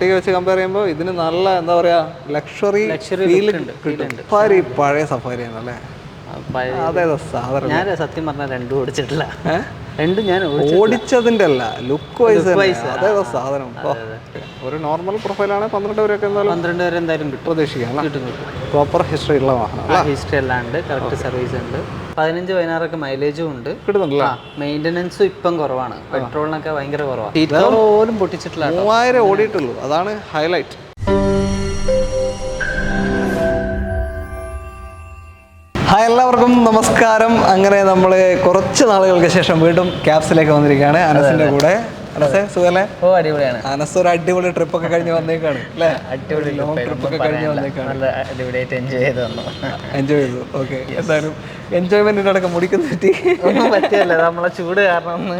വെച്ച് കമ്പയർ ചെയ്യുമ്പോൾ ഇതിന് നല്ല എന്താ പറയാ ലക്ഷറി ഫീൽ കിട്ടും. സഫാരി പഴയ സഫാരിയാണ് അല്ലേ? അതേതാ സാധനം? ഞാൻ സത്യം പറഞ്ഞാൽ രണ്ടും ഓടിച്ചിട്ടില്ല. രണ്ടും ഞാൻ ഓടിച്ചതിന്റെ അല്ല, ലുക്ക് വൈസ് അതേതാ സാധനം? ഒരു നോർമൽ പ്രൊഫൈലാണ് 12 വരെയൊക്കെ 12 വരെ എന്തായാലും പ്രതീക്ഷിക്കാം. പ്രോപ്പർ ഹിസ്റ്ററി ഉള്ള വാഹനം, ഹിസ്റ്ററി എല്ലാം ഉണ്ട്, കറക്റ്റ് സർവീസ് ഉണ്ട്, 15-16 മൈലേജും ഉണ്ട്, കിട്ടുന്നുണ്ടല്ലോ. മെയിൻ്റനൻസും ഇപ്പം കുറവാണ്, പെട്രോളിനൊക്കെ ഭയങ്കര കുറവാണ്, പോലും പൊട്ടിച്ചിട്ടില്ല. 3000 ഓടിയിട്ടുള്ളൂ, അതാണ് ഹൈലൈറ്റ്. ഹായ്, എല്ലാവർക്കും നമസ്കാരം. അങ്ങനെ നമ്മൾ കുറച്ച് നാളുകൾക്ക് ശേഷം വീണ്ടും ക്യാപ്സിലേക്ക് വന്നിരിക്കുകയാണ് അനസിന്റെ കൂടെ. അനസേ സുഖല്ലേ? ഓ, അടിപൊളിയാണ്. അനസ് ഒരു അടിപൊളി ട്രിപ്പൊക്കെ കഴിഞ്ഞ് വന്നേക്കാണ് അല്ലേ? അടിപൊളി ലോങ് ട്രിപ്പൊക്കെ കഴിഞ്ഞ് വന്നേക്കാണ്. നല്ല അടിപൊളിയായിട്ട് എൻജോയ് ചെയ്തു. ഓക്കെ, എന്തായാലും എൻജോയ്മെന്റിന്റെ അടക്കം മുടിക്കുന്ന പറ്റി ഒന്നും പറ്റിയല്ല, നമ്മളെ ചൂട് കാരണം ഒന്ന്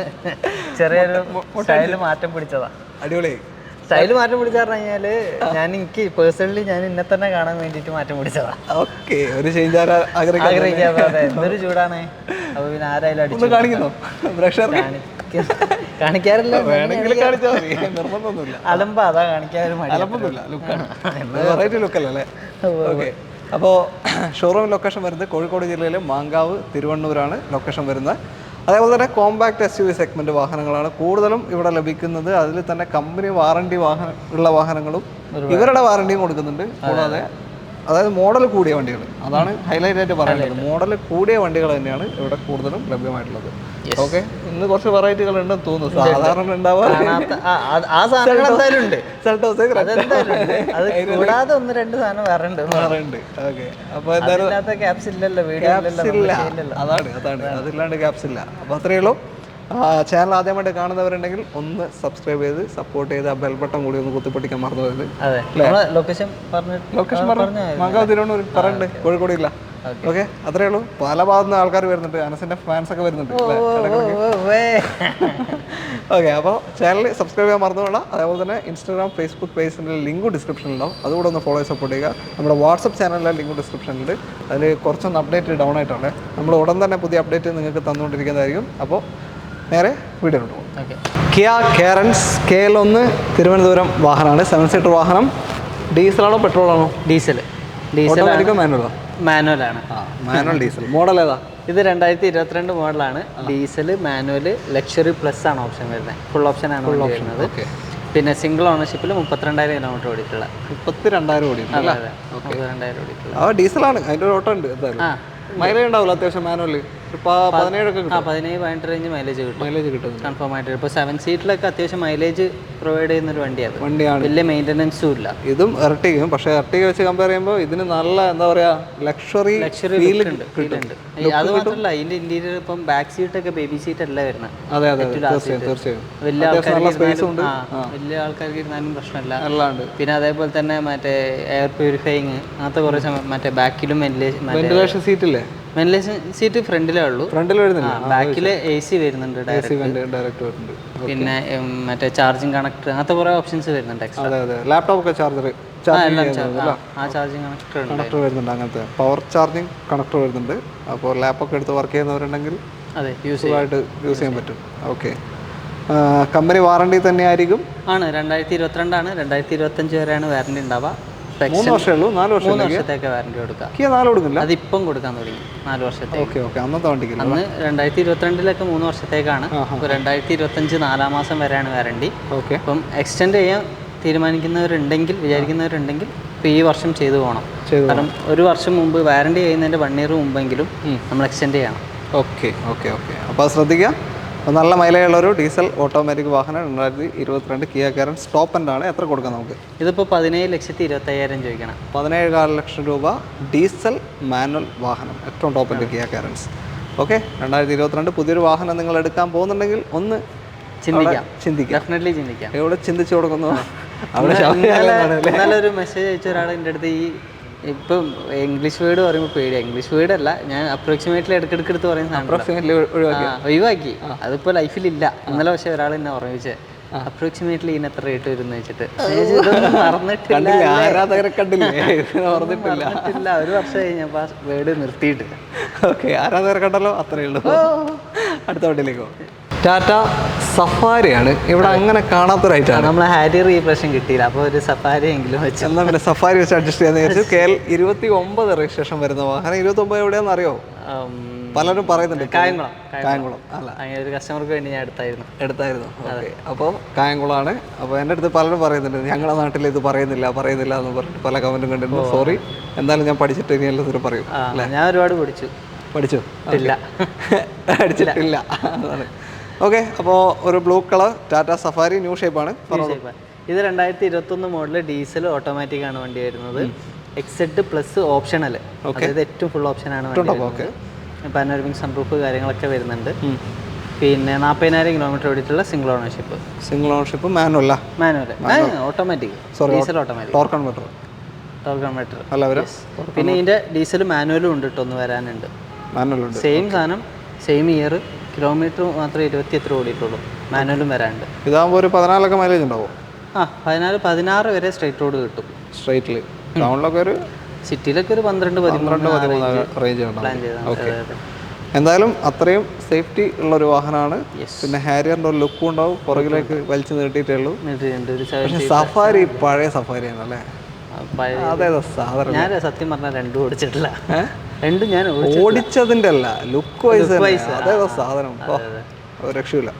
ചെറിയൊരു സ്റ്റൈല് മാറ്റം പിടിച്ചതാ. അടിപൊളി സ്റ്റൈല് മാറ്റം പിടിച്ചു പറഞ്ഞു കഴിഞ്ഞാല് എനിക്ക് പേഴ്സണലി ഞാൻ എന്നെ തന്നെ കാണാൻ വേണ്ടിട്ട് മാറ്റം പിടിച്ചതാ. ഓക്കെ, ഒരു ചേഞ്ച് ആഗ്രഹിക്കാതെ എന്തൊരു ചൂടാണ്. അപ്പൊ പിന്നെ ആരായാലും അടിച്ചു കാണിക്കുന്നോ? കാണിക്കാറില്ല, നിർബന്ധമൊന്നുമില്ല. അലമ്പ അതാ കാണിക്കാനും വെറൈറ്റി ലുക്കല്ലേ? ഓക്കെ, അപ്പോൾ ഷോറൂം ലൊക്കേഷൻ വരുന്നത് കോഴിക്കോട് ജില്ലയിലെ മാങ്കാവ്, തിരുവണ്ണൂരാണ് ലൊക്കേഷൻ വരുന്നത്. അതേപോലെ തന്നെ കോമ്പാക്ട് SUV സെഗ്മെൻറ്റ് വാഹനങ്ങളാണ് കൂടുതലും ഇവിടെ ലഭിക്കുന്നത്. അതിൽ തന്നെ കമ്പനി വാറണ്ടി ഉള്ള വാഹനങ്ങളും ഇവരുടെ വാറണ്ടിയും കൊടുക്കുന്നുണ്ട്. കൂടാതെ അതായത് മോഡൽ കൂടിയ വണ്ടികൾ, അതാണ് ഹൈലൈറ്റ് ആയിട്ട് പറയുന്നത്. മോഡൽ കൂടിയ വണ്ടികൾ തന്നെയാണ് ഇവിടെ കൂടുതലും ലഭ്യമായിട്ടുള്ളത്. ഓക്കെ, ഇന്ന് കുറച്ച് വെറൈറ്റികൾ ഉണ്ടെന്ന് തോന്നുന്നു. സാധാരണ ഉണ്ടാവാറുണ്ട്, കൂടാതെ 1-2 സാധനം വേറെ ഉണ്ട്. ഓക്കെ, അപ്പോൾ എന്തായാലും അതാണ് അതില്ലാണ്ട് ക്യാപ്സ് ഇല്ല. അപ്പോൾ അത്രയേ ഉള്ളൂ. ചാനൽ ആദ്യമായിട്ട് കാണുന്നവരുണ്ടെങ്കിൽ ഒന്ന് സബ്സ്ക്രൈബ് ചെയ്ത് സപ്പോർട്ട് ചെയ്ത് ആ ബെൽ ബട്ടൺ കൂടി ഒന്ന് കുത്തിപ്പൊട്ടിക്കാൻ മറന്നു പോയത്. ലൊക്കേഷൻ മാങ്കാവ്, തിരുവണ്ണൂർ പറയണ്ട്, കോഴിക്കോട് ഇല്ല. ഓക്കെ, അത്രേ ഉള്ളൂ. പല ഭാഗത്തുനിന്ന് ആൾക്കാർ വരുന്നുണ്ട്, അനസിന്റെ ഫാൻസ് ഒക്കെ വരുന്നുണ്ട്. ഓക്കെ, അപ്പോൾ ചാനൽ സബ്സ്ക്രൈബ് ചെയ്യാൻ മറന്നുകൊള്ള. അതേപോലെ തന്നെ ഇൻസ്റ്റാഗ്രാം, ഫേസ്ബുക്ക് പേജിൻ്റെ ലിങ്ക് ഡിസ്ക്രിപ്ഷനിലുണ്ടാവും, അതുകൂടെ ഒന്ന് ഫോളോ സപ്പോർട്ട് ചെയ്യുക. നമ്മുടെ വാട്സപ്പ് ചാനലിലെ ലിങ്ക് ഡിസ്ക്രിപ്ഷനിലുണ്ട്. അതിൽ കുറച്ചൊന്ന് അപ്ഡേറ്റ് ഡൗൺ ആയിട്ടുണ്ട്. നമ്മൾ ഉടൻ തന്നെ പുതിയ അപ്ഡേറ്റ് നിങ്ങൾക്ക് തന്നുകൊണ്ടിരിക്കുന്നതായിരിക്കും. അപ്പോൾ നേരെ വീഡിയോ കൊണ്ടുപോകും. കിയ കാരൻസ് KL1 തിരുവനന്തപുരം വാഹനമാണ്. 7 സീറ്റർ വാഹനം. ഡീസലാണോ പെട്രോളാണോ? ഡീസൽ. മാനുവലോ? മാനുവലാണ്. Manual diesel. മോഡൽ ഏതാ? ഇത് 2022 മോഡലാണ്. ഡീസൽ, മാനുവൽ, ലക്ഷറി പ്ലസ് ആണ് ഓപ്ഷൻ വരുന്നത്. ഫുൾ ഓപ്ഷൻ ആണ് വരുന്നത്. പിന്നെ സിംഗിൾ ഓണർഷിപ്പിൽ 32,000 കിലോമീറ്റർ ഓടിയിട്ടുള്ള. 32,000 ഓടിയിട്ടുള്ള. 32,000 ഓടിയിട്ടുള്ള ഡീസലാണ്. അതിൻ്റെ ഒരു ഓട്ടം ഉണ്ട്. എന്തായാലും മൈലേജ് ഉണ്ടാവില്ല അത്യാവശ്യം. മാനുവൽ 17-18 റേഞ്ച് മൈലേജ് കിട്ടും കൺഫേം ആയിട്ട്. ഇപ്പോൾ 7 സീറ്റിലൊക്കെ അത്യാവശ്യം മൈലേജ് പ്രൊവൈഡ് ചെയ്യുന്ന ഒരു വണ്ടിയാണ്. വലിയ മെയിൻ്റനൻസും ഇല്ല. ഇതും എർട്ടിഗയും, പക്ഷേ എർട്ടിഗ വെച്ച് കമ്പയർ ചെയ്യുമ്പോൾ ഇതിന് നല്ല എന്താ പറയാ ലക്ഷറി ഫീൽ ഉണ്ട്. അത് മാത്രമല്ല, അതിന്റെ ഇന്റീരിയർ ഇപ്പം ബാക്ക് സീറ്റ് ഒക്കെ ബേബി സീറ്റ് അല്ല വരുന്നത്. അതെ, തീർച്ചയായും വലിയ ആൾക്കാർക്ക് ഇരുന്നാലും പ്രശ്നമില്ല. പിന്നെ അതേപോലെ തന്നെ മറ്റേ എയർ പ്യൂരിഫൈങ് അങ്ങനത്തെ കുറേ മറ്റേ ബാക്കിലും വെന്റിലേഷൻ സീറ്റില്ലേ? വെന്റിലേഷൻ സീറ്റ് ഫ്രണ്ടിലേ ഉള്ളൂ, ഫ്രണ്ടിൽ വരുന്നില്ല. ബാക്കിൽ AC വരുന്നുണ്ട്, ഡയറക്റ്റ് വരുന്നുണ്ട്. പിന്നെ മറ്റേ ചാർജിങ് കണക്ടർ അങ്ങനത്തെ കുറെ ഓപ്ഷൻസ് വരുന്നുണ്ട്. ലാപ്ടോപ്പ് ഒക്കെ ചാർജർ ചാർജിങ് കണക്ടർ വരുന്നുണ്ട്. അങ്ങനത്തെ പവർ ചാർജിങ് കണക്ടർ വരുന്നുണ്ട്. അപ്പോൾ ലാപ്പൊക്കെ എടുത്ത് വർക്ക് ചെയ്യുന്നവരുണ്ടെങ്കിൽ യൂസ്ഫുള്ളായിട്ട് യൂസ് ചെയ്യാൻ പറ്റും. ഓക്കെ, കമ്പനി വാറണ്ടി തന്നെ ആയിരിക്കും. ആണ് 2022 ആണ്. 2025 വരെയാണ് വാറണ്ടി ഉണ്ടാവുക. 3 വർഷമേ ഉള്ളൂ. 4 വർഷത്തേക്ക് വാറണ്ടി കൊടുക്കാം. കൊടുക്കില്ല, അതിപ്പം കൊടുക്കാൻ തുടങ്ങി 4 വർഷത്തേക്ക്. അന്നത്തെ വണ്ടിക്ക് അന്ന് 2022 3 വർഷത്തേക്കാണ്. ഇപ്പോൾ 2025 4 മാസം വരെയാണ് വാറണ്ടി. അപ്പം എക്സ്റ്റെൻഡ് ചെയ്യാൻ വിചാരിക്കുന്നവരുണ്ടെങ്കിൽ ഇപ്പോൾ ഈ വർഷം ചെയ്തു പോകണം. കാരണം 1 വർഷം മുമ്പ് വാറണ്ടി കഴിയുന്നതിൻ്റെ 1 ഇയർ മുമ്പെങ്കിലും നമ്മൾ എക്സ്റ്റെൻഡ് ചെയ്യണം. ഓക്കെ, അപ്പോൾ അത് ശ്രദ്ധിക്കുക. നല്ല മൈലേജുള്ളൊരു ഡീസൽ ഓട്ടോമാറ്റിക് വാഹനം 2022 കിയ കാരൻസ് ടോപ്പ് എൻഡ് ആണ്. എത്ര കൊടുക്കാം നമുക്ക്? ഇതിപ്പോൾ 17,25,000 ചോദിക്കണം. 17.5 ലക്ഷം രൂപ ഡീസൽ മാനുവൽ വാഹനം, ഏറ്റവും top end Kia Carens. Okay, 2022 പുതിയൊരു വാഹനം നിങ്ങൾ എടുക്കാൻ പോകുന്നുണ്ടെങ്കിൽ ഒന്ന് ചിന്തിക്കാം. എവിടെ ചിന്തിച്ചു കൊടുക്കുന്നു? നല്ലൊരു മെസ്സേജ് അയച്ച ഒരാൾ എൻ്റെ അടുത്ത് ഇപ്പം ഇംഗ്ലീഷ് വേർഡ് പറയുമ്പോൾ പേടിയാണ്. ഇംഗ്ലീഷ് വേർഡ് അല്ല, ഞാൻ അപ്രോക്സിമേറ്റ്ലി എടുത്ത് പറയുന്ന ഒഴിവാക്കി. അതിപ്പോൾ ലൈഫിലില്ല. ഇന്നലെ പക്ഷേ ഒരാൾ എന്നെ ഓർമ്മിച്ചേ അപ്രോക്സിമേറ്റ്ലി ഇതിന് എത്ര റേറ്റ് വരും എന്ന് വെച്ചിട്ട് മറന്നിട്ടില്ല. 1 വർഷം കഴിഞ്ഞപ്പോൾ ആ വേർഡ് നിർത്തിയിട്ട്. ഓക്കെ, ആരാധകരെ കണ്ടല്ലോ, അത്രയേ ഉള്ളൂ. അടുത്ത വണ്ടിയിലേക്കോ? ടാറ്റ സഫാരിയാണ്. ഇവിടെ അങ്ങനെ കാണാത്തൊരൈറ്റാണ്. നമ്മൾ ഹാരിയർ ഈ പ്രാവശ്യം കിട്ടിയില്ല, അപ്പോൾ ഒരു സഫാരി എങ്കിലും വെച്ച് എന്നാൽ പിന്നെ സഫാരി വെച്ച് അഡ്ജസ്റ്റ് ചെയ്യാന്ന് വിചാരിച്ചു. KL 29 രജിസ്ട്രേഷൻ വരുന്ന വാഹനം. 29 എവിടെയാണെന്ന് അറിയോ? പലരും പറയുന്നുണ്ട് കായംകുളം. അല്ല, ഒരു കസ്റ്റമർക്ക് വേണ്ടി ഞാൻ എടുത്തായിരുന്നു. ഓക്കെ, അപ്പോൾ കായംകുളമാണ്. അപ്പോൾ എൻ്റെ അടുത്ത് പലരും പറയുന്നുണ്ട് ഞങ്ങളുടെ നാട്ടിൽ ഇത് പറയുന്നില്ല എന്ന് പറഞ്ഞിട്ട് പല കമൻറ്റും കണ്ടിരുന്നു. സോറി, എന്തായാലും ഞാൻ പഠിച്ചിട്ട് ഇനി എല്ലാത്തിനും പറയും. ഞാൻ ഒരുപാട് പഠിച്ചു അടിച്ചിട്ടില്ല അതാണ്. ഓക്കെ, അപ്പോൾ ഒരു blue colour Tata Safari new ഷേപ്പാണ്. ഇത് 2021 മോഡൽ ഡീസൽ ഓട്ടോമാറ്റിക് ആണ് വണ്ടി വരുന്നത്. XZ പ്ലസ് ഓപ്ഷണൽ, അതായത് ഏറ്റവും ഫുൾ ഓപ്ഷനാണ് വണ്ടി. പാനോരമിക് സൺറൂഫ് കാര്യങ്ങളൊക്കെ വരുന്നുണ്ട്. പിന്നെ 40,000 കിലോമീറ്റർ ഓടിയിട്ടുള്ള single ownership. Manual automatic, diesel automatic, torque converter. പിന്നെ ഇതിന്റെ ഡീസൽ മാനുവലും ഉണ്ട് കേട്ടോ, ഒന്ന് വരാനുണ്ട്. സെയിം സാധനം, സെയിം ഇയർ, കിലോമീറ്റർ മാത്രമേ 20 എത്ര ഓടിയിട്ടുള്ളൂ. മാനുവലും വരാനുണ്ട്. ഇതാകുമ്പോൾ ഒരു 14 മൈലേജ് ഉണ്ടാവും. 16 വരെ സ്ട്രൈറ്റ് റോഡ് കിട്ടും. സ്ട്രൈറ്റിൽ ടൗണിലൊക്കെ ഒരു സിറ്റിയിലൊക്കെ ഒരു 12-13 റേഞ്ച് എന്തായാലും അത്രയും സേഫ്റ്റി ഉള്ളൊരു വാഹനമാണ്. പിന്നെ ഹാരിയറിൻ്റെ ഒരു ലുക്കും ഉണ്ടാവും, പുറകിലേക്ക് വലിച്ചു നീട്ടിയിട്ടേ ഉള്ളൂ. പക്ഷേ സഫാരി പഴയ സഫാരിയാണ് അല്ലേ? അതേതാ സാധനം? ഞാൻ സത്യം പറഞ്ഞാൽ രണ്ടും ഓടിച്ചിട്ടില്ല. രണ്ടും ഞാൻ ഓടിച്ചതിൻ്റെ അല്ല, ലുക്ക് വൈസ് അതേതാ സാധനം? ഒരു രക്ഷയില്ല.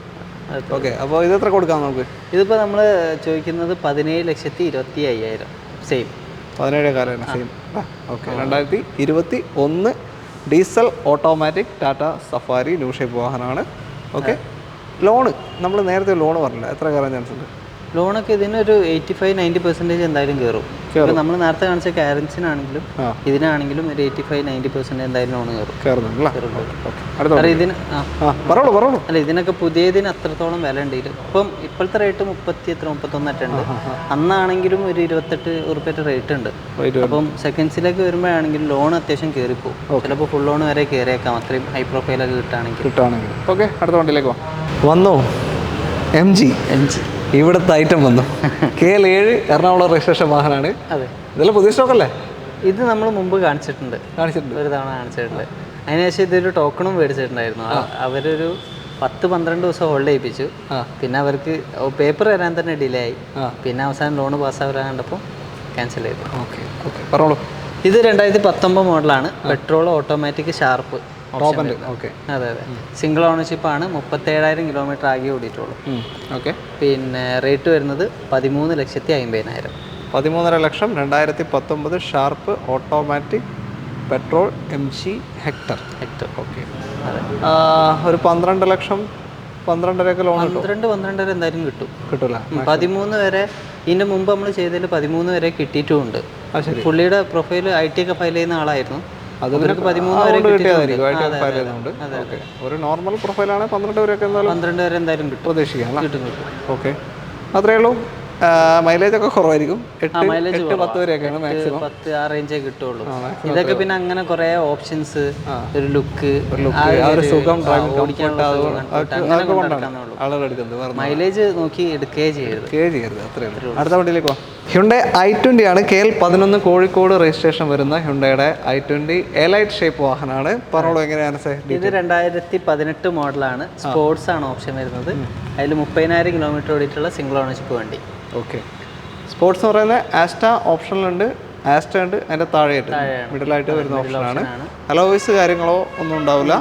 ഓക്കെ, അപ്പോൾ ഇത് എത്ര കൊടുക്കാം നമുക്ക്? ഇതിപ്പോൾ നമ്മൾ ചോദിക്കുന്നത് 17,25,000 സെയിം. 17 കാലാണ് same. Okay, 2021 diesel automatic Tata Safari new shape വാഹനമാണ്. ഓക്കെ, ലോണ് നമ്മൾ നേരത്തെ ലോണ് പറഞ്ഞില്ല, എത്ര കയറാൻ ചാൻസ് ഉണ്ട്? ലോണൊക്കെ ഇതിനൊരു 85-90% എന്തായാലും കയറും. നമ്മൾ നേരത്തെ കാണിച്ച കാരൻസിനാണെങ്കിലും ഇതിനാണെങ്കിലും ഒരു 85-90% എന്തായാലും ലോൺ കയറും. അല്ല, ഇതിനൊക്കെ പുതിയതിന് അത്രത്തോളം വില ഉണ്ട്. ഇപ്പം ഇപ്പോഴത്തെ റേറ്റ് 31 ഉണ്ട്. അന്നാണെങ്കിലും ഒരു 28 ഉറുപ്പിയുടെ റേറ്റ് ഉണ്ട്. അപ്പം സെക്കൻഡ്സിലേക്ക് വരുമ്പോഴാണെങ്കിൽ ലോൺ അത്യാവശ്യം കയറിപ്പോകും. ചിലപ്പോൾ ഫുൾ ലോൺ വരെ കയറിയേക്കാം, അത്രയും ഹൈ പ്രൊഫൈലൊക്കെ കിട്ടുകയാണെങ്കിൽ. ഓക്കെ, അടുത്ത വണ്ടിയിലേക്ക് വന്നോ. MG ഇവിടുത്തെ ഐറ്റം വന്നു. KL 7 എറണാകുളം രജിസ്ട്രേഷൻ വാഹനമാണ്. അതെ, ഇതെല്ലാം പുതിയ സ്റ്റോക്കല്ലേ? ഇത് നമ്മൾ മുമ്പ് കാണിച്ചിട്ടുണ്ട്, ഒരു തവണ കാണിച്ചിട്ടുണ്ട്. അതിനുശേഷം ഇതൊരു ടോക്കണും മേടിച്ചിട്ടുണ്ടായിരുന്നു. അവരൊരു 10-12 ദിവസം ഹോൾഡ് ചെയ്യിപ്പിച്ചു. പിന്നെ അവർക്ക് പേപ്പർ വരാൻ തന്നെ ഡിലേ ആയി. പിന്നെ അവസാനം ലോണ് പാസ്സാവാൻ കണ്ടപ്പോൾ ക്യാൻസൽ ചെയ്തു. ഓക്കെ ഓക്കെ, പറഞ്ഞോളൂ. ഇത് 2019 മോഡലാണ്. Petrol automatic sharp. ഓക്കെ, അതെ. സിംഗിൾ ഓണർഷിപ്പ് ആണ്. 37,000 കിലോമീറ്റർ ആകെ ഓടിയിട്ടുള്ളൂ. ഓക്കെ, പിന്നെ റേറ്റ് വരുന്നത് 13,50,000. 13.5 lakh. 2019 sharp automatic petrol MG Hector. Okay, ഒരു 12 ലക്ഷം 12.5 ലോൺ 12-12.5 എന്തായാലും കിട്ടില്ല. 13 വരെ ഇതിന്റെ മുമ്പ് നമ്മൾ ചെയ്തതിൽ 13 വരെ കിട്ടിയിട്ടുമുണ്ട്. പുള്ളിയുടെ പ്രൊഫൈൽ IT ഒക്കെ ഫയൽ ചെയ്യുന്ന ആളായിരുന്നു. ഒരു നോർമൽ പ്രൊഫൈലാണ് 12 വരെ എന്തായാലും പ്രതീക്ഷിക്കാം. ഓക്കെ, അത്രേ ഉള്ളൂ. മൈലേജ് ഒക്കെ കുറവായിരിക്കും. 8-10 വരെയൊക്കെയാണ് മാക്സിമം. 10 ആ റേഞ്ചേ കിട്ടുള്ളൂ. ഇതൊക്കെ പിന്നെ അങ്ങനെ കുറെ ഓപ്ഷൻസ്, ഒരു ലുക്ക്, സുഖം, മൈലേജ് നോക്കി എടുക്കുകയേ ചെയ്യരുത്. അത്രേ ഉള്ളൂ. അടുത്ത വണ്ടിയിലേക്ക് പോകാം. ഹ്യുണ്ടൈ i20 ആണ്. KL 11 കോഴിക്കോട് രജിസ്ട്രേഷൻ വരുന്ന ഹ്യുണ്ടയുടെ i20 എലൈറ്റ് ഷേപ്പ് വാഹനമാണ്. പറഞ്ഞോളൂ, എങ്ങനെയാണ് ഇത് 2018 മോഡലാണ്. സ്പോർട്സ് ആണ് ഓപ്ഷൻ വരുന്നത്. അതിൽ 30,000 കിലോമീറ്റർ ഓടിയിട്ടുള്ള സിംഗിൾ ഓണർഷിപ്പ് വണ്ടി. ഓക്കെ, സ്പോർട്സ് എന്ന് പറയുന്നത് ആസ്റ്റ ഓപ്ഷനിലുണ്ട്, ആസ്റ്റ ഉണ്ട്, അതിൻ്റെ താഴെയായിട്ട് മിഡിലായിട്ട് വരുന്ന ഓപ്ഷനാണ്. അലോയ്സ് കാര്യങ്ങളോ ഒന്നും ഉണ്ടാവില്ല.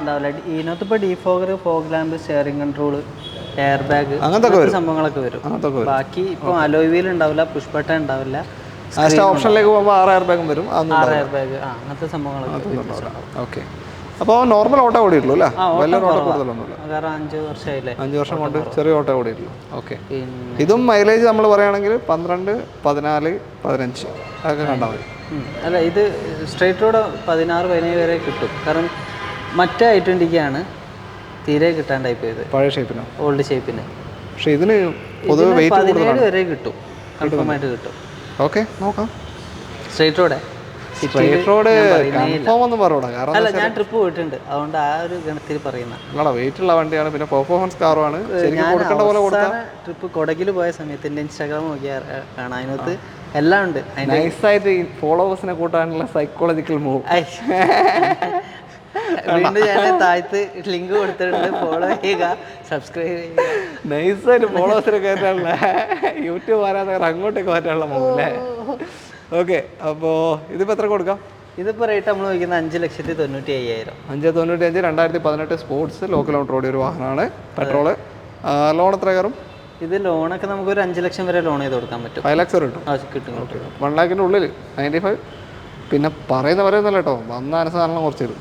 ഇതിനകത്ത് ഇപ്പോൾ defogger, fog lamp, steering control, air bag, അങ്ങനത്തെ സംഭവങ്ങളൊക്കെ വരും. ബാക്കി ഇപ്പോൾ അലോയ് വീൽ ഉണ്ടാവില്ല, പുഷ് ബട്ടൺ ഉണ്ടാവില്ല. ആസ്റ്റ ഓപ്ഷനിലേക്ക് പോകുമ്പോൾ 6 എയർ ബാഗും വരും. 6 എയർ ബാഗ് അങ്ങനത്തെ സംഭവങ്ങളൊക്കെ. ഓക്കെ, അപ്പോൾ നോർമൽ ഓട്ടോ ഓടിയിട്ടുള്ളൂ അല്ലേ? വലിയ ഓട്ടോ കൂടുതലൊന്നുമില്ല. 5 വർഷം കൊണ്ട് ചെറിയ ഓട്ടോ ഓടിയിട്ടുള്ളൂ. ഓക്കെ, ഇതും മൈലേജ് നമ്മൾ പറയുകയാണെങ്കിൽ 12, 14, 15 അതൊക്കെ കണ്ടാൽ മതി. അല്ല, ഇത് സ്ട്രൈറ്റ് റോഡ് 16-17 വരെ കിട്ടും. കാരണം മറ്റേ i20ക്കാണ് തീരെ കിട്ടാണ്ടായി പോയത്, പഴയ ഷേപ്പിനോ ഓൾഡ് ഷേപ്പിന്. പക്ഷേ ഇതിന് പൊതുവെ വെയിറ്റ് 17 വരെ കിട്ടും, കൺഫേം ആയിട്ട് കിട്ടും. ഓക്കെ, നോക്കാം. സ്ട്രൈറ്റ് റോഡ് കൺഫേം ഒന്നും പറയൂടാ, കാരണം അല്ല, ഞാൻ ട്രിപ്പ് പോയിട്ടുണ്ട്, അതുകൊണ്ട് ആ ഒരു ഗണത്തിൽ പറയുന്ന വെയിറ്റ് ഉള്ള വണ്ടിയാണ്. പിന്നെ പെർഫോമൻസ് കാറുമാണ്. ട്രിപ്പ് കൊടകിൽ പോയ സമയത്ത് എൻ്റെ ഇൻസ്റ്റാഗ്രാം നോക്കിയാൽ കാണാം, അതിനകത്ത് എല്ലാം ഉണ്ട്. നൈസായിട്ട് ഫോളോവേഴ്സിനെ കൂട്ടാനുള്ള സൈക്കോളജിക്കൽ മൂവ്. വീണ്ടും ഞാൻ താഴത്ത് ലിങ്ക് കൊടുത്തിട്ടുണ്ട്, ഫോളോ ചെയ്യുക, സബ്സ്ക്രൈബ് ചെയ്യുക. നൈസായിട്ട് ഫോളോവേഴ്സിനെ കയറ്റാനുള്ള യൂട്യൂബ് ആരാധകർ അങ്ങോട്ടേക്ക് മാറ്റാനുള്ള മോല്ലേ. ഓക്കെ, അപ്പോൾ ഇതിപ്പോൾ എത്ര കൊടുക്കാം? ഇതിപ്പോൾ റേറ്റ് നമ്മൾ ചോദിക്കുന്നത് 5,95,000. 5,95,000 2018 സ്പോർട്സ് ലോക്കൽ ഔട്ട് റോഡ് ഒരു വാഹനമാണ്. പെട്രോള്. ലോൺ എത്ര കയറും? ഇത് ലോണൊക്കെ നമുക്കൊരു 5 ലക്ഷം വരെ ലോൺ ചെയ്ത് കൊടുക്കാൻ പറ്റും. 5 ലക്ഷം കിട്ടും. കിട്ടും. 1 ലാഖിൻ്റെ ഉള്ളിൽ 95. പിന്നെ പറയുന്നല്ല കേട്ടോ, വന്ന അനുസരണം കുറച്ച് തരും.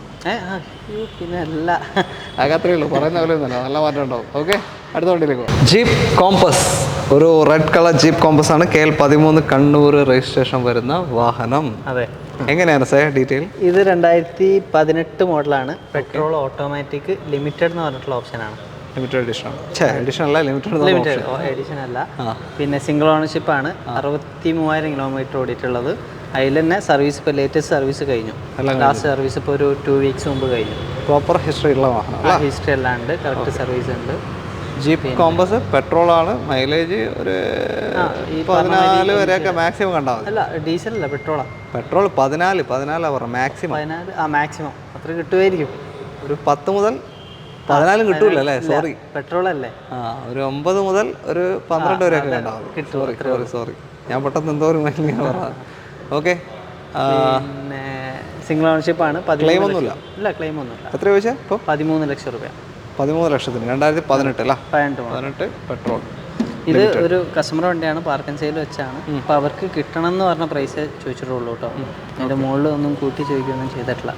പിന്നെ അല്ല, അതൊക്കെ അത്രയേ ഉള്ളൂ, പറയുന്ന പോലെയൊന്നുമല്ല, നല്ല മാറ്റം ഉണ്ടാവും. ഓക്കെ, അടുത്ത വണ്ടിയിലേക്ക് പോകാം. ജീപ്പ് കോമ്പസ്, ഒരു റെഡ് കളർ ജീപ്പ് കോമ്പസ് ആണ്. KL 13 കണ്ണൂർ രജിസ്ട്രേഷൻ വരുന്ന വാഹനം. അതെ. എങ്ങനെയാണ് സാർ ഡീറ്റെയിൽ? ഇത് 2018 മോഡലാണ്. പെട്രോൾ ഓട്ടോമാറ്റിക് ലിമിറ്റഡ് എന്ന് പറഞ്ഞിട്ടുള്ള ഓപ്ഷനാണ്. ലിമിറ്റഡ് എഡിഷൻ ആണ്. എഡിഷൻ അല്ല, ലിമിറ്റഡ് എഡിഷൻ അല്ല. പിന്നെ സിംഗിൾ ഓണർഷിപ്പ് ആണ്. 63,000 കിലോമീറ്റർ ഓടിയിട്ടുള്ളത്. അതിൽ തന്നെ സർവീസ് ഇപ്പോൾ ലേറ്റസ്റ്റ് സർവീസ് കഴിഞ്ഞു. ലാസ്റ്റ് സർവീസ് ഇപ്പോൾ ഒരു 2 വീക്സ് മുമ്പ് കഴിഞ്ഞു. പ്രോപ്പർ ഹിസ്റ്ററി ഉള്ള വാഹനം. ഹിസ്റ്ററി എല്ലാം ഉണ്ട്, കറക്റ്റ് സർവീസ് ഉണ്ട്. ജീപ്പ് കോമ്പസ് പെട്രോൾ ആണ്. മൈലേജ് ഒരു 14 വരെയൊക്കെ മാക്സിമം കണ്ടാൽ മതി. അല്ല, ഡീസൽ അല്ല, പെട്രോളാണ്. പെട്രോൾ 14 പറഞ്ഞ മാക്സിമം. 14 മാക്സിമം അത്ര കിട്ടുമായിരിക്കും. ഒരു 10 മുതൽ 14 കിട്ടൂല അല്ലേ? സോറി, പെട്രോൾ അല്ലേ? ഒരു 9 മുതൽ ഒരു 12 വരെയൊക്കെ ഉണ്ടാവും. സോറി, ഞാൻ പെട്ടെന്ന് എന്തോ ഒരു മൈലിങ്ങനെ പറഞ്ഞത്. ഓക്കെ, പിന്നെ സിംഗിൾ ഓണർഷിപ്പ് ആണ്. ക്ലെയിം ഒന്നുമില്ല. ഇല്ല, ക്ലെയിം ഒന്നുമില്ല. എത്ര ചോദിച്ചാൽ ഇപ്പോൾ? 13 ലക്ഷം രൂപ. 13 ലക്ഷത്തിന് 2018 അല്ല? 18 പെട്രോൾ. ഇത് ഒരു കസ്റ്റമർ വണ്ടിയാണ്, പാർക്ക് ആൻഡ് സെയിൽ വെച്ചാണ്. അപ്പോൾ അവർക്ക് കിട്ടണം എന്ന് പറഞ്ഞ പ്രൈസ് ചോദിച്ചിട്ടുള്ളൂ കേട്ടോ. അതിൻ്റെ മുകളിൽ ഒന്നും കൂട്ടി ചോദിക്കുകയൊന്നും ചെയ്തിട്ടില്ല.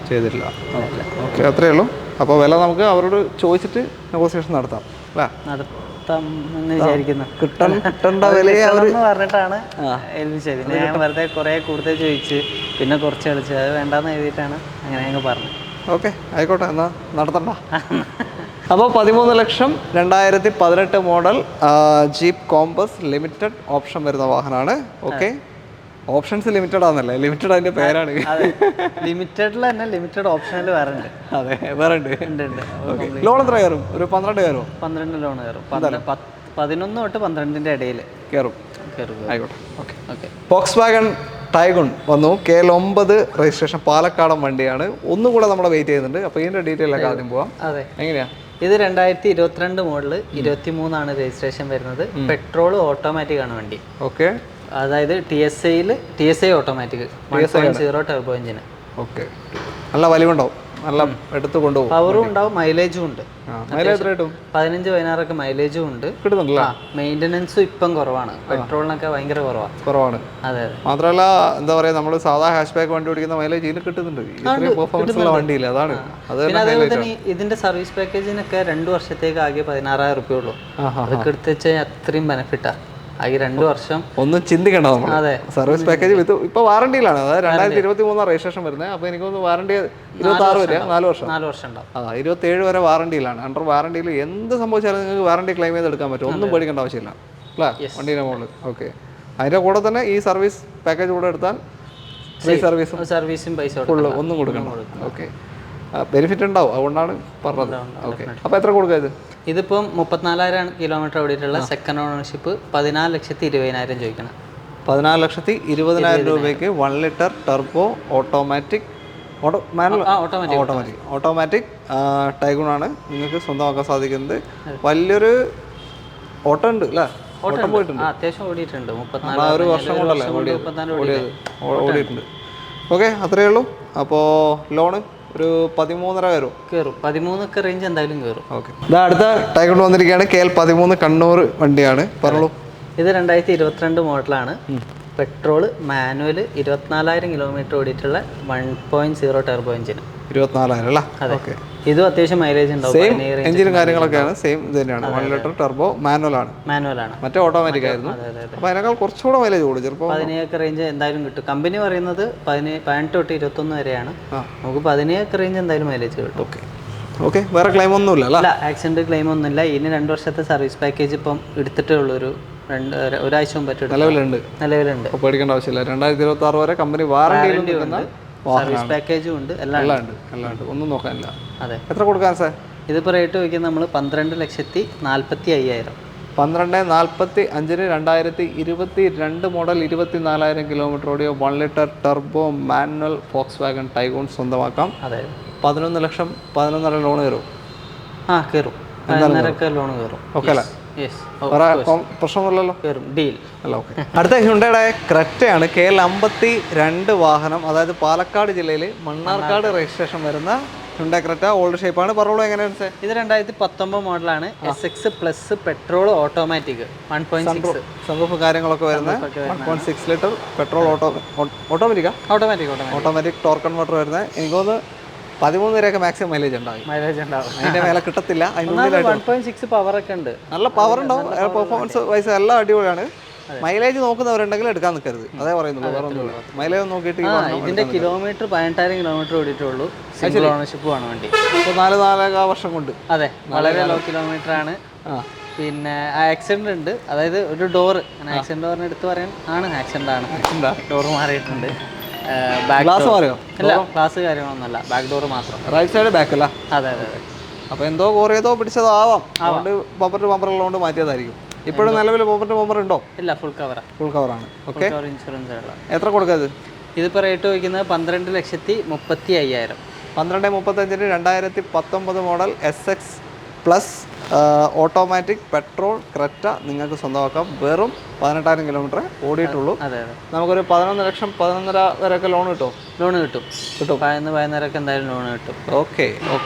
ഓക്കെ, അത്രയേ ഉള്ളൂ. അപ്പോൾ വില നമുക്ക് അവരോട് ചോദിച്ചിട്ട് നെഗോസിയേഷൻ നടത്താം അല്ലേ? നടത്താം എന്ന് വിചാരിക്കുന്നു. കിട്ടേണ്ട വിലയെ എന്ന് പറഞ്ഞിട്ടാണ് ഏൽപ്പിച്ചത്. പിന്നെ ഞാൻ വെറുതെ കുറേ കൂടുതൽ ചോദിച്ച് പിന്നെ കുറച്ച് കളിച്ച് അത് വേണ്ടാന്ന് എഴുതിയിട്ടാണ് അങ്ങനെ ഞങ്ങൾ പറഞ്ഞത്. ഓക്കെ, ആയിക്കോട്ടെ, എന്നാൽ നടത്തണ്ട. അപ്പോൾ 13 ലക്ഷം 2018 model Jeep Compass limited option വരുന്ന വാഹനമാണ്. ഓക്കെ, ഓപ്ഷൻസ് ലിമിറ്റഡ് ആണെന്നല്ലേ? ലിമിറ്റഡ് അതിൻ്റെ പേരാണ്. ലിമിറ്റഡിൽ തന്നെ ലിമിറ്റഡ് ഓപ്ഷനിൽ വേറെ ഉണ്ട്. അതെ, വേറെ ഉണ്ട്. ലോൺ എത്ര കയറും? ഒരു 12 കയറും. 12 ലോൺ കയറും. 11 തൊട്ട് 12ന്റെ ഇടയിൽ കയറും. ആയിക്കോട്ടെ. ഓക്കെ, Volkswagen ടൈഗൺ വന്നു. KL 9 രജിസ്ട്രേഷൻ, പാലക്കാടൻ വണ്ടിയാണ്. ഒന്നുകൂടെ നമ്മളെ വെയിറ്റ് ചെയ്യുന്നുണ്ട്. അപ്പോൾ ഇതിൻ്റെ ഡീറ്റെയിൽ ഒക്കെ ആദ്യം പോവാം. അതെ, എങ്ങനെയാ? ഇത് 2022 മോഡല്, 23 രജിസ്ട്രേഷൻ വരുന്നത്. പെട്രോൾ ഓട്ടോമാറ്റിക് ആണ് വണ്ടി. ഓക്കെ, അതായത് TSI ഓട്ടോമാറ്റിക് 1.0 ടർബോ എഞ്ചിന്. ഓക്കെ, നല്ല വലിവുണ്ടാവും, നല്ല എടുത്ത് കൊണ്ടുപോകും. പവറും ഉണ്ടാവും, മൈലേജും ഉണ്ട്. മൈലേജ് കിട്ടും. 15-16 ഒക്കെ മൈലേജും ഉണ്ട്. കിട്ടുന്നുണ്ടല്ലോ. മെയിൻ്റനൻസും ഇപ്പം കുറവാണ്. പെട്രോളിനൊക്കെ ഭയങ്കര കുറവാണ്. അതെ. മാത്രമല്ല, എന്താ പറയാ, നമ്മൾ സാധാ ഹാഷ് ബാക്ക് വണ്ടി ഓടിക്കുന്ന മൈലേജ് ഇതിൽ കിട്ടുന്നുണ്ട്. പെർഫോമൻസ് ഉള്ള വണ്ടിയില്ല, അതാണ്. പിന്നെ അതേപോലെ തന്നെ ഇതിന്റെ സർവീസ് പാക്കേജിനൊക്കെ 2 വർഷത്തേക്ക് ആകെ 16,000 റുപ്യ ഉള്ളൂ. അതൊക്കെ എടുത്ത് വെച്ചാൽ അത്രയും ബെനിഫിറ്റാ. ആകെ 2 വർഷം ഒന്നും ചിന്തിക്കണ്ട നമ്മൾ. അതെ, സർവീസ് പാക്കേജ് വിത്ത് ഇപ്പോൾ വാറണ്ടിയിലാണ്. അതായത് 2023 രജിസ്ട്രേഷൻ വരുന്നത്. അപ്പോൾ എനിക്കൊന്ന് വാറണ്ടി 26 വരെ 4 വർഷം ഉണ്ടാവും. 27 വരെ വാറണ്ടിയിലാണ്. അണ്ടർ വാറണ്ടിയിൽ എന്ത് സംഭവിച്ചാലും നിങ്ങൾക്ക് വാറണ്ടി ക്ലെയിം ചെയ്ത് എടുക്കാൻ പറ്റും. ഒന്നും പേടിക്കേണ്ട ആവശ്യമില്ല അല്ലേ വണ്ടീൻ്റെ മുകളിൽ. ഓക്കെ, അതിൻ്റെ കൂടെ തന്നെ ഈ സർവീസ് പാക്കേജ് കൂടെ എടുത്താൽ ഫ്രീ സർവീസും പൈസ ഒന്നും കൊടുക്കണം. ഓക്കെ, ബെനിഫിറ്റ് ഉണ്ടാവും, അതുകൊണ്ടാണ് പറഞ്ഞത്. ഓക്കെ, അപ്പോൾ എത്ര കൊടുക്കുക ഇത്? ഇതിപ്പം 34,000 കിലോമീറ്റർ ഓടിയിട്ടുള്ള സെക്കൻഡ് ഓണർഷിപ്പ്. 14,20,000 ചോദിക്കണം. 14,20,000 രൂപയ്ക്ക് 1 ലിറ്റർ ടർബോ ഓട്ടോമാറ്റിക് ടൈഗൺ ആണ് നിങ്ങൾക്ക് സ്വന്തമാക്കാൻ സാധിക്കുന്നത്. വലിയൊരു ഓട്ടം ഉണ്ട് അല്ലേ? ഓട്ടം പോയിട്ടുണ്ട്, അത്യാവശ്യം ഓടിയിട്ടുണ്ട്. 1 വർഷം കൊണ്ടല്ലേ ഓടിയിട്ടുണ്ട്. ഓക്കെ, അത്രയേ ഉള്ളൂ. അപ്പോൾ ലോണ് ഒരു 13.5 കയറും. 13 റേഞ്ച് എന്തായാലും കയറും. ഓക്കെ, അടുത്ത ടൈഗൺ വന്നിരിക്കുകയാണ്. KL 13 കണ്ണൂർ വണ്ടിയാണ്. പറഞ്ഞോളൂ. ഇത് 2022 മോഡലാണ്. പെട്രോള് മാനുവൽ 24,000 കിലോമീറ്റർ ഓടിയിട്ടുള്ള 1.0 ടർബോ എഞ്ചിന്. 24,000 അല്ലേ? ഓക്കെ, ഇതും അത്യാവശ്യം മൈലേജ് ഉണ്ടാവും. എഞ്ചിനും കാര്യങ്ങളൊക്കെയാണ് സെയിം ഇത് തന്നെയാണ്. 1 ലിറ്റർ ടർബോ മാനുവലാണ്. മറ്റേ ഓട്ടോമാറ്റിക് ആയിരുന്നു. അപ്പോൾ അതിനേക്കാൾ കുറച്ചുകൂടെ മൈലേജ് കൂടും. ചിലപ്പോൾ 17 റേഞ്ച് എന്തായാലും കിട്ടും. കമ്പനി പറയുന്നത് 18 തൊട്ട് 21 വരെയാണ്. നമുക്ക് 17 റേഞ്ച് എന്തായാലും മൈലേജ് കിട്ടും. ഓക്കെ, വേറെ ക്ലെയിം ഒന്നുമില്ല അല്ല? ആക്സിഡന്റ് ക്ലെയിം ഒന്നുമില്ല. ഇനി 2 വർഷത്തെ സർവീസ് പാക്കേജ് ഇപ്പം എടുത്തിട്ടേ ഉള്ളൂ. ഒരാഴ്ച മുമ്പ് നിലവിലുണ്ട്. പേടിക്കേണ്ട ആവശ്യമില്ല. 2026 വരെ കമ്പനി വാറണ്ടി സർവീസ് പാക്കേജും ഉണ്ട്. എല്ലാം ഉണ്ട്, ഒന്നും നോക്കാനില്ല. അതെ. എത്ര കൊടുക്കാൻ സാർ? ഇതിപ്പോൾ റേറ്റ് വയ്ക്കുന്നത് നമ്മൾ 12,45,000. 12,45,000 2022 മോഡൽ 24,000 കിലോമീറ്റർ ഓടിയോ 1 litre turbo manual Volkswagen Taigun സ്വന്തമാക്കാം. അതെ. 11 ലക്ഷം 11.5 ലോൺ കയറും. ആ കയറും, 11.5 ലോൺ കയറും. ഓക്കെ അല്ലേ? യെസ്, വേറെ പ്രശ്നമൊന്നുമില്ലല്ലോ? കയറും, ഡീൽ അല്ല. ഓക്കെ. അടുത്ത ഹ്യുണ്ടയുടെ ക്രെറ്റയാണ് KL52 വാഹനം. അതായത് പാലക്കാട് ജില്ലയിൽ മണ്ണാർക്കാട് രജിസ്ട്രേഷൻ വരുന്ന ഹ്യുണ്ടായി ക്രെറ്റ. ഓൾഡ് ഷേപ്പാണ്. പറഞ്ഞോളൂ എങ്ങനെയാണ് സാർ? ഇത് 2019 മോഡലാണ്. SX plus petrol automatic 1.6 sunroof കാര്യങ്ങളൊക്കെ വരുന്ന 1.6 litre petrol automatic torque converter വരുന്നത്. എനിക്ക് തോന്നുന്നു 13 വരെയൊക്കെ മാക്സിമം മൈലേജ് ഉണ്ടാവും. അതിന്റെ മേലെ കിട്ടത്തില്ല. അതിനുള്ളിൽ 1.6 പവർ ഒക്കെ ഉണ്ട്, നല്ല പവർ ഉണ്ടാവും. പെർഫോമൻസ് വൈസ് എല്ലാം അടിപൊളിയാണ്. മൈലേജ് നോക്കുന്നവരുണ്ടെങ്കിൽ എടുക്കാൻ നിൽക്കരുത്, അതേ പറയുന്നുള്ളൂ. വേറെ ഒന്നുമില്ല. മൈലേജ് നോക്കിയിട്ട് ഇതിന്റെ കിലോമീറ്റർ 18,000 കിലോമീറ്റർ ഓടിയിട്ടുള്ളൂ. സിംഗിൾ ഓണർഷിപ്പ് ആണ് വണ്ടി. ഇപ്പോൾ 4.5 വർഷം കൊണ്ട്. അതെ, വളരെ ലോ കിലോമീറ്റർ ആണ്. പിന്നെ ആക്സിഡന്റ് ഉണ്ട്, അതായത് ഒരു ഡോറ് ആക്സിഡന്റ് പറഞ്ഞ എടുത്ത് പറയാൻ ആണ്, ആക്സിഡന്റ് ആണ്. ഡോറ് മാറിയിട്ടുണ്ട്. ഗ്ലാസ് മാറിയോ? അല്ല, ഗ്ലാസ് കാര്യങ്ങളൊന്നുമല്ല, ബാക്ക് ഡോർ മാത്രം. റൈറ്റ് സൈഡ് ബാക്ക് അല്ല? അതെ അതെ അതെ. അപ്പോൾ എന്തോ കോറിയതോ പിടിച്ചതോ ആവാം. അതുകൊണ്ട് ബമ്പർ ടു ബമ്പർ ഉള്ളതുകൊണ്ട് മാറ്റിയതായിരിക്കും. ഇപ്പോഴും നിലവിൽ ബമ്പർ ടു ബമ്പർ ഉണ്ടോ? ഇല്ല, ഫുൾ കവറാ. ഫുൾ കവറാണ്. ഓക്കെ. ഇൻഷുറൻസ് ഉള്ള. എത്ര കൊടുക്കുന്നത്? ഇതിപ്പോൾ റേറ്റ് വയ്ക്കുന്നത് 12,35,000. 12.35 2019 model SX plus automatic petrol Creta നിങ്ങൾക്ക് സ്വന്തമാക്കാം. വെറും 18,000 കിലോമീറ്റർ ഓടിയിട്ടുള്ളൂ. അതെ അതെ. നമുക്കൊരു 11 ലക്ഷം 11.5 വരെയൊക്കെ ലോൺ കിട്ടും. ലോൺ കിട്ടും. 11,500 എന്തായാലും ലോൺ കിട്ടും. ഓക്കെ.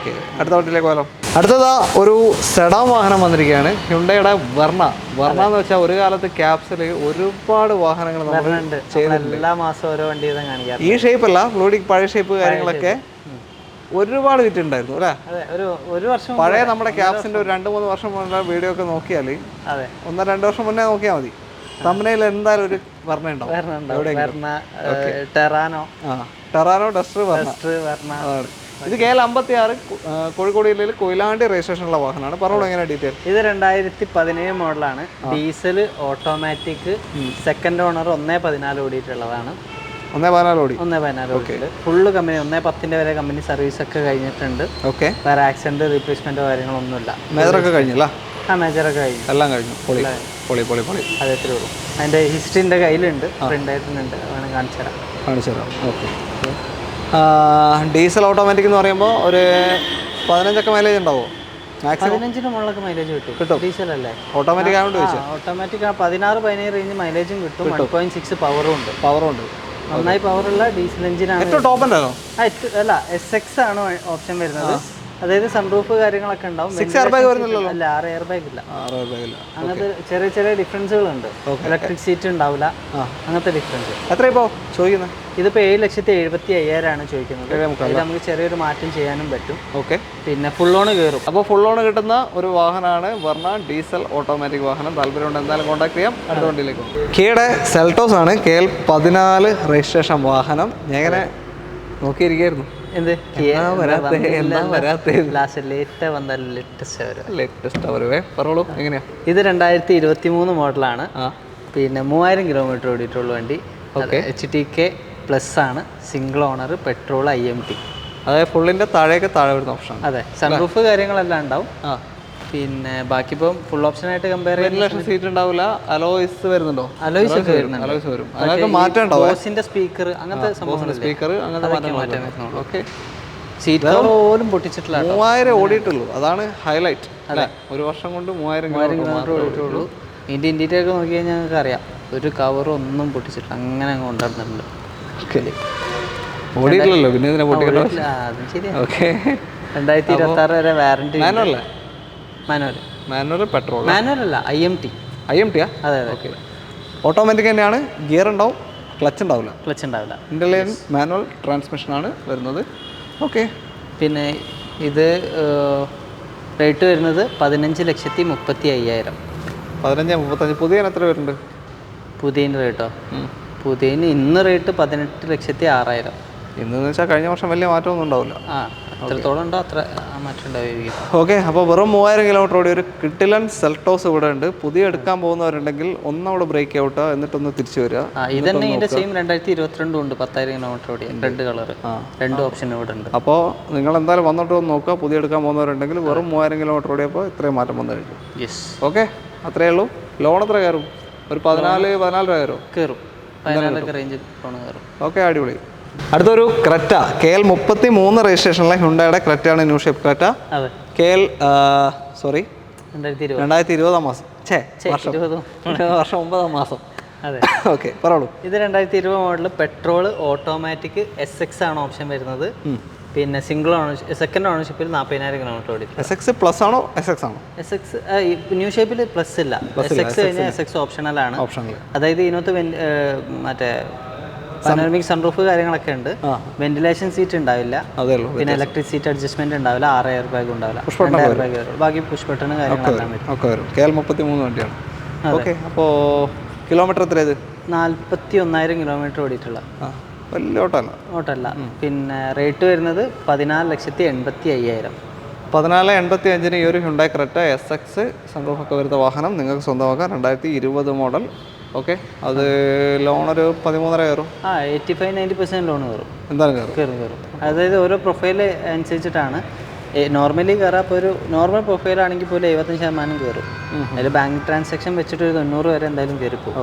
അടുത്ത വണ്ടിയിലേക്ക് പോകാം. അടുത്തതാ ഒരു സെഡാൻ വാഹനം വന്നിരിക്കുകയാണ്. ഹ്യുണ്ടയുടെ വെർണ എന്ന് വെച്ചാൽ ഒരു കാലത്ത് ക്യാപ്സിൽ ഒരുപാട് വാഹനങ്ങൾ നമ്മൾ ചെയ്യുന്നുണ്ട്. എല്ലാ മാസം ഓരോ വണ്ടി കാണിക്കാം. ഈ ഷേപ്പല്ല, ഫ്ലൂഡിക് പഴയ ഷേപ്പ് കാര്യങ്ങളൊക്കെ ഒരുപാട് വിറ്റുണ്ടായിരുന്നു അല്ലേ? ഒരു വർഷം പഴയ നമ്മുടെ ക്യാപ്സിന്റെ ഒരു 2-3 വർഷം മുന്നേ വീഡിയോ ഒക്കെ നോക്കിയാൽ 1-2 വർഷം മുന്നേ നോക്കിയാൽ മതി. തമ്പനയിൽ എന്തായാലും ഒരു വെർണ ഉണ്ടാവും. Terrano, Duster, Verna. ഇത് KL56 കോഴിക്കോട് ജില്ലയിൽ കൊയിലാണ്ടി രജിസ്ട്രേഷനുള്ള വാഹനമാണ്. പറഞ്ഞോളൂ എങ്ങനെ ഡീറ്റെയിൽ. ഇത് 2017 മോഡലാണ്. ഡീസൽ ഓട്ടോമാറ്റിക്, സെക്കൻഡ് ഓണർ, 1.14 ഓടിയിട്ടുള്ളതാണ്. 1.14 ഓടി. 1.14 ഓടി. ഫുള്ള് കമ്പനി 1.10 വരെ കമ്പനി സർവീസ് ഒക്കെ കഴിഞ്ഞിട്ടുണ്ട്. ഓക്കെ. വേറെ ആക്സിഡന്റ് റീപ്ലേസ്മെന്റോ കാര്യങ്ങളൊന്നുമില്ല. മേജറൊക്കെ കഴിഞ്ഞല്ല? മേജറൊക്കെ കഴിഞ്ഞു, എല്ലാം കഴിഞ്ഞു. പൊളി. അതേ ഉള്ളൂ. അതിന്റെ ഹിസ്റ്ററിന്റെ കയ്യിലുണ്ട്, പ്രിന്റ് ആയിട്ടുണ്ട്, വേണം കാണിച്ചു തരാം. ഓക്കെ. ഡീസൽ ഓട്ടോമാറ്റിക് എന്ന് പറയുമ്പോൾ ഒരു 15 മൈലേജ് ഉണ്ടാവുമോ? 15 മുകളിലൊക്കെ മൈലേജ് കിട്ടും. ഡീസൽ അല്ലേ? ഓട്ടോമാറ്റിക് ആയതുകൊണ്ട് ചോദിച്ചാൽ. ഓട്ടോമാറ്റിക് 16-17 റേഞ്ച് മൈലേജും കിട്ടും. 1.6 പവറും ഉണ്ട്. നന്നായി പവറുള്ള ഡീസൽ എഞ്ചിനാണ്. ഏറ്റവും ടോപ്പ് ഉണ്ടല്ലോ? അല്ല, SX ആണ് ഓപ്ഷൻ വരുന്നത്. അതായത് സൺറൂഫ് കാര്യങ്ങളൊക്കെ ഉണ്ടാവും. 6 എയർ ബാഗ് വരുന്നില്ലല്ലോ? അല്ല, 6 എയർ ബാഗ് ഇല്ല. അങ്ങനത്തെ ചെറിയ ഡിഫറൻസുകളുണ്ട്. ഇലക്ട്രിക് സീറ്റ് ഉണ്ടാവില്ല, അങ്ങനത്തെ ഡിഫറൻസ്. എത്ര ഇപ്പോൾ ചോദിക്കുന്നത്? ഇതിപ്പോൾ 7,75,000 ആണ് ചോദിക്കുന്നത്. അതിൽ നമുക്ക് ചെറിയൊരു മാറ്റം ചെയ്യാനും പറ്റും. ഓക്കെ. പിന്നെ ഫുൾ ഓൺ കയറും. അപ്പോൾ ഫുൾ ഓൺ കിട്ടുന്ന ഒരു വാഹനമാണ് വെർണ ഡീസൽ ഓട്ടോമാറ്റിക് വാഹനം. താല്പര്യമുണ്ട് എന്തായാലും കോൺടാക്ട് ചെയ്യാം. അടുത്ത വണ്ടിയിലേക്ക് പോകും. കിയയുടെ സെൽട്ടോസ് ആണ്. KL14 രജിസ്ട്രേഷൻ വാഹനം. ഞാൻ ഇങ്ങനെ നോക്കിയിരിക്കുന്നു. ഇത് 2023 മോഡലാണ്. പിന്നെ 3000 കിലോമീറ്റർ ഓടിയിട്ടുള്ള വണ്ടി. HTK പ്ലസ് ആണ്. Single owner, petrol, IMT. അതായത് ഫുള്ളിന്റെ താഴെ വരുന്ന ഓപ്ഷൻ. അതെ, സൺറൂഫ് കാര്യങ്ങളെല്ലാം ഉണ്ടാവും. പിന്നെ ബാക്കി ഇപ്പം ഫുൾ ഓപ്ഷൻ ആയിട്ട് കമ്പയർ ചെയ്യുന്ന സീറ്റ് ഉണ്ടാവില്ല. അലോയ്സ് വരുന്നുണ്ടോ? അലോയ്സ് ഒക്കെ വരുന്നുണ്ട്. അതൊക്കെ മാറ്റം ഉണ്ടാവും. ബോസിന്റെ സ്പീക്കർ, അങ്ങനത്തെ സ്പീക്കർ, അങ്ങനത്തെ മാറ്റം. ഓക്കെ. സീറ്റ് കവർ പോലും പൊട്ടിച്ചിട്ടില്ല. 3000 ഓടിയിട്ടുള്ളൂ. അതാണ് ഹൈലൈറ്റ് അല്ലേ? ഒരു വർഷം കൊണ്ട് 3000 കിലോമീറ്റർ ഓടിയിട്ടുള്ളൂ. ഇതിന്റെ ഇന്റീരിയർ ഒക്കെ നോക്കി കഴിഞ്ഞാൽ ഞങ്ങൾക്ക് അറിയാം, ഒരു കവർ ഒന്നും പൊട്ടിച്ചിട്ടില്ല. അങ്ങനെ അങ്ങ് കൊണ്ടുവന്നിട്ടുണ്ട്. ഓടിയിട്ടില്ലല്ലോ, പിന്നെ ഇതിനെ പൊട്ടിക്കട്ടോ. അതും ശരിയാണ്. ഓക്കെ. 2026 വരെ വാറന്റി. Manual petrol. മാനുവൽ അല്ല, IMT. അതെ. ഓക്കെ. ഓട്ടോമാറ്റിക് തന്നെയാണ്. ഗിയർ ഉണ്ടാവും, ക്ലച്ച് ഉണ്ടാവില്ല. ഇന്റർലൈൻ മാനുവൽ ട്രാൻസ്മിഷൻ ആണ് വരുന്നത്. ഓക്കെ. പിന്നെ ഇത് റേറ്റ് വരുന്നത് 15,35,000. 15-35. പുതിയ എത്ര വരുന്നുണ്ട്? പുതിയതിൻ്റെ റേറ്റോ? പുതിയതിന് ഇന്ന് റേറ്റ് 18,06,000. ഇന്നെന്ന് വെച്ചാൽ കഴിഞ്ഞ വർഷം വലിയ മാറ്റമൊന്നും ഉണ്ടാവില്ല. എത്രത്തോളം ഉണ്ടോ അത്ര മാറ്റം ഉണ്ടാവുമായിരിക്കും. ഓക്കെ. അപ്പോൾ വെറും 3000 കിലോമീറ്റർ ഓടി ഒരു കിട്ടിലൻ സെൽട്ടോസ് ഇവിടെ ഉണ്ട്. പുതിയ എടുക്കാൻ പോകുന്നവരുണ്ടെങ്കിൽ ഒന്നവിടെ ബ്രേക്ക് ഔട്ട്, എന്നിട്ടൊന്ന് തിരിച്ചു വരിക. ഇത് തന്നെ ഇതിന്റെ സെയിം 2022 ഉണ്ട്. 10,000 കിലോമീറ്റർ ഓടി, റെഡ് കളർ. 2 ഓപ്ഷൻ ഇവിടെ ഉണ്ട്. അപ്പോൾ നിങ്ങൾ എന്തായാലും വന്നിട്ട് ഒന്ന് നോക്കുക. പുതിയ എടുക്കാൻ പോകുന്നവരുണ്ടെങ്കിൽ വെറും 3000 കിലോമീറ്റർ ഓടിയപ്പോൾ ഇത്രയും മാറ്റം വന്നു കഴിഞ്ഞു. യെസ്. ഓക്കെ. അത്രയേ ഉള്ളൂ. ലോൺ എത്ര കയറും? ഒരു 14 രൂപ കയറും. 14 റേഞ്ച് ലോൺ കയറും. ഓക്കെ. അടിപൊളി. അടുത്തൊരു ക്രെറ്റ KL 33 രജിസ്ട്രേഷനിലെ ഹ്യുണ്ടായുടെ ക്രെറ്റയാണ് ന്യൂ ഷേപ്പ് ക്രെറ്റ. അതെ. KL 2020 മാസം വർഷം 9 മാസം. അതെ. ഓക്കെ, പറഞ്ഞോളൂ. ഇത് 2020 മോഡൽ പെട്രോൾ ഓട്ടോമാറ്റിക് SX ആണ് ഓപ്ഷൻ വരുന്നത്. പിന്നെ സിംഗിൾ ഓണർഷിപ്പ്, സെക്കൻഡ് ഓണർഷിപ്പിൽ 40,000 കിലോമീറ്റർ ഓടി. SX പ്ലസ് ആണോ SX ആണോ? SX ന്യൂ ഷേപ്പിൽ പ്ലസ് ഇല്ല, SX കഴിഞ്ഞാൽ SX ഓപ്ഷണലാണ്. അതായത് ഇതിനകത്ത് മറ്റേ പനോരമിക് സൺറൂഫ് കാര്യങ്ങളൊക്കെ ഉണ്ട്. വെന്റിലേഷൻ സീറ്റ് ഉണ്ടാവില്ല, പിന്നെ ഇലക്ട്രിക് സീറ്റ് അഡ്ജസ്റ്റ്മെന്റ് ഉണ്ടാവില്ല, 6 എയർ ബാഗ് ഉണ്ടാവില്ല, 2 എയർ ബാഗ് വരും. ബാക്കി പുഷ് ബട്ടൺ കാര്യങ്ങളെല്ലാം വരും. KL 33 വണ്ടിയാണ്. ഓക്കെ, അപ്പോൾ കിലോമീറ്റർ എത്ര ഇത്? 41,000 കിലോമീറ്റർ ഓടിയിട്ടുള്ള വലിയ ഓട്ടല്ല. പിന്നെ റേറ്റ് വരുന്നത് 14,85,000. 14,85 ഈ ഒരു ഹ്യുണ്ടായി ക്രെറ്റ SX സൺറൂഫൊക്കെ വരുന്ന വാഹനം നിങ്ങൾക്ക് സ്വന്തമാക്കാം. 2020 മോഡൽ. ഓക്കെ, അത് ലോൺ ഒരു 13.5 കയറും. 85-90% ലോൺ കയറും. എന്തായാലും കയറും. അതായത് ഓരോ പ്രൊഫൈൽ അനുസരിച്ചിട്ടാണ്. നോർമലി കയറാം. ഇപ്പോൾ ഒരു നോർമൽ പ്രൊഫൈലാണെങ്കിൽ പോലും 75% കയറും. അതിൽ ബാങ്ക് ട്രാൻസാക്ഷൻ വെച്ചിട്ട് ഒരു 90 വരെ എന്തായാലും കയറിപ്പോകും.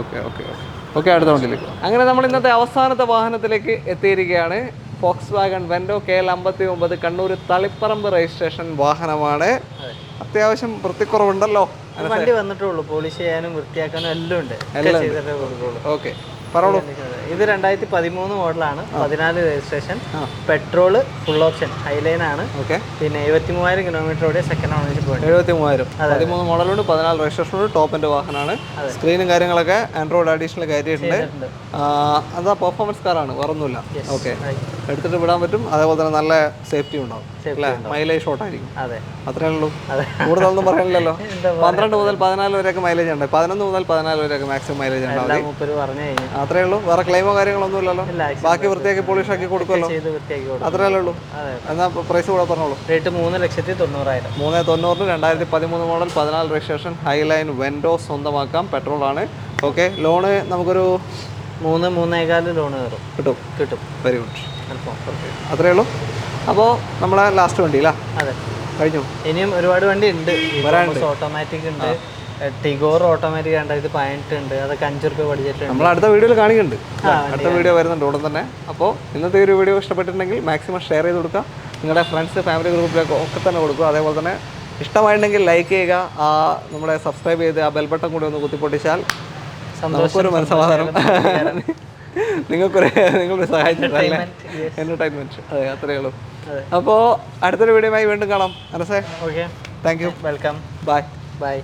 ഓക്കെ, അടുത്ത വണ്ടിയിലേക്ക്. അങ്ങനെ നമ്മൾ ഇന്നത്തെ അവസാനത്തെ വാഹനത്തിലേക്ക് എത്തിയിരിക്കുകയാണ്. Volkswagen Vento KL 59 Kannur Taliparamba registration വാഹനമാണ്. അത്യാവശ്യം വൃത്തിക്കുറവുണ്ടല്ലോ. വണ്ടി വന്നിട്ടുള്ളൂ, പോളിഷ് ചെയ്യാനും വൃത്തിയാക്കാനും എല്ലാം ഉണ്ട്. ഓക്കെ, പറഞ്ഞോളൂ. ഇത് 2013 മോഡലാണ്, 14 registration, petrol, full option, Highline ആണ്. ഓക്കെ, പിന്നെ 73,000 കിലോമീറ്റർ ഓടിയ സെക്കൻഡ് ഓണർഷിപ്പ്. 73,000 13 മോഡലുണ്ട്, 14 രജിസ്ട്രേഷനുണ്ട്, ടോപ്പിന്റെ വാഹനമാണ്. സ്ക്രീനും കാര്യങ്ങളൊക്കെ ആൻഡ്രോയിഡ് അഡീഷണൽ കയറ്റിയിട്ടുണ്ട്. അതാ പെർഫോമൻസ് കാറാണ്, വേറൊന്നുമില്ല. ഓക്കെ, എടുത്തിട്ട് വിടാൻ പറ്റും. അതേപോലെ തന്നെ നല്ല സേഫ്റ്റി ഉണ്ടാവും, മൈലേജ് ഷോർട്ട് ആയിരിക്കും. അത്രേ ഉള്ളൂ, കൂടുതലൊന്നും പറയാനില്ലല്ലോ. 12 മുതൽ 14 വരെയൊക്കെ മൈലേജ് ഉണ്ട്. 11 മുതൽ 14 വരെയൊക്കെ മാക്സിമം മൈലേജ് ഉണ്ടാവും. അത്രേ ഉള്ളൂ, വേറെ ക്ലെയിമോ കാര്യങ്ങളൊന്നും ഇല്ലല്ലോ. ബാക്കി വൃത്തിയാക്കി പോളിഷ് ആക്കി കൊടുക്കുമല്ലോ, അത്രേ ഉള്ളൂ. എന്നാ പ്രൈസ് കൂടെ പറഞ്ഞോളൂ. റേറ്റ് 3,90,000. 3,90,000 2013 മോഡൽ 14 രജിസ്ട്രേഷൻ ഹൈലൈൻ വെൻഡോ സ്വന്തമാക്കാം. പെട്രോൾ ആണ്. ഓക്കെ, ലോണ് നമുക്കൊരു 3-3.25 ലോണ് കിട്ടും. Very good. അത്രേ ഉള്ളൂ. അപ്പോൾ നമ്മളെ ലാസ്റ്റ് വണ്ടിയില്ല? അതെ, കഴിഞ്ഞു. ഇനിയും ഒരുപാട് വണ്ടി ഉണ്ട്. ഓട്ടോമാറ്റിക് ഉണ്ട്, ടിഗോർ ഓട്ടോമാറ്റിക് 2018 ഉണ്ട്. അതൊക്കെ 5 രൂപ ബഡ്ജറ്റ് നമ്മൾ അടുത്ത വീഡിയോയിൽ കാണിക്കുന്നുണ്ട്. അടുത്ത വീഡിയോ വരുന്നുണ്ട് ഉടൻ തന്നെ. അപ്പോൾ ഇന്നത്തെ ഒരു വീഡിയോ ഇഷ്ടപ്പെട്ടിട്ടുണ്ടെങ്കിൽ മാക്സിമം ഷെയർ ചെയ്ത് കൊടുക്കുക. നിങ്ങളുടെ ഫ്രണ്ട്സ് ഫാമിലി ഗ്രൂപ്പിലേക്ക് ഒക്കെ തന്നെ കൊടുക്കുക. അതേപോലെ തന്നെ ഇഷ്ടമായിട്ടുണ്ടെങ്കിൽ ലൈക്ക് ചെയ്യുക. നമ്മളെ സബ്സ്ക്രൈബ് ചെയ്ത് ആ ബെൽ ബട്ടൺ കൂടി ഒന്ന് കുത്തിപ്പൊട്ടിച്ചാൽ നമുക്കൊരു മനസ്സമാധാനം, നിങ്ങൾക്കൊരു സഹായിച്ചിട്ടല്ലേ, എന്റർടൈൻമെന്റ്. അതെ, അത്രയേ ഉള്ളൂ. അപ്പോൾ അടുത്തൊരു വീഡിയോയുമായി വീണ്ടും കാണാം. അനസേ, okay, thank you, welcome, bye. By.